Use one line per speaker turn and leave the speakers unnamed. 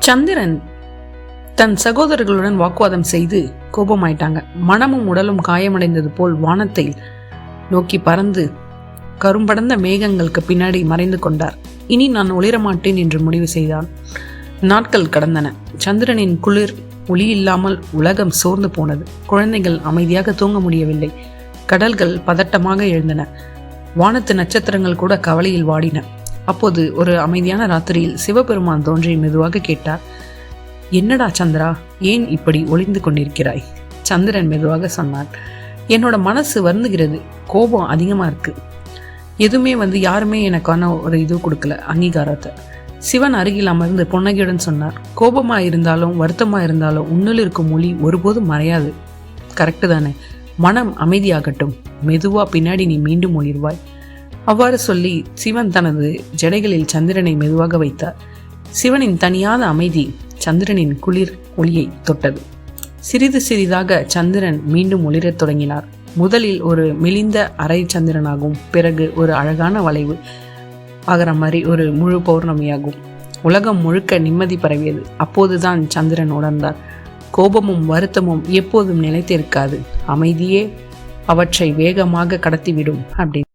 சந்திரன் தன் சகோதரர்களுடன் வாக்குவாதம் செய்து கோபமாயிட்டாங்க. மனமும் உடலும் காயமடைந்தது போல் வானத்தை நோக்கி பறந்து கரும்படந்த மேகங்களுக்கு பின்னாடி மறைந்து கொண்டார். இனி நான் ஒளிரமாட்டேன் என்று முடிவு செய்தான். நாட்கள் கடந்தன. சந்திரனின் குளிர் ஒளி இல்லாமல் உலகம் சோர்ந்து போனது. குழந்தைகள் அமைதியாக தூங்க முடியவில்லை. கடல்கள் பதட்டமாக எழுந்தன. வானத்து நட்சத்திரங்கள் கூட கவலையில் வாடின. அப்போது ஒரு அமைதியான ராத்திரியில் சிவபெருமான் தோன்றி மெதுவாக கேட்டார், என்னடா சந்திரா, ஏன் இப்படி ஒளிந்து கொண்டிருக்கிறாய்? சந்திரன் மெதுவாக சொன்னார், என்னோட மனசு வருந்துகிறது, கோபம் அதிகமாக இருக்கு. எதுவுமே யாருமே எனக்கான ஒரு இது கொடுக்கல, அங்கீகாரத்தை. சிவன் அருகில் அமர்ந்து புன்னகையுடன் சொன்னார், கோபமா இருந்தாலும் வருத்தமா இருந்தாலும் உன்னில் இருக்கும் மொழி ஒருபோதும் மறையாது. கரெக்டு தானே? மனம் அமைதியாகட்டும், மெதுவா பின்னாடி நீ மீண்டும் ஒளிர்வாய். அவ்வாறு சொல்லி சிவன் தனது ஜடைகளில் சந்திரனை மெதுவாக வைத்தார். சிவனின் தனியாத அமைதி சந்திரனின் குளிர் ஒளியை தொட்டது. சிறிது சிறிதாக சந்திரன் மீண்டும் ஒளிரத் தொடங்கினார். முதலில் ஒரு மெலிந்த அரை சந்திரனாகும், பிறகு ஒரு அழகான வளைவு ஆகிற மாதிரி ஒரு முழு பௌர்ணமியாகும். உலகம் முழுக்க நிம்மதி பரவியது. அப்போதுதான் சந்திரன் உணர்ந்தார், கோபமும் வருத்தமும் எப்போதும் நிலைத்திருக்காது, அமைதியே அவற்றை வேகமாக கடத்திவிடும் அப்படின்னு.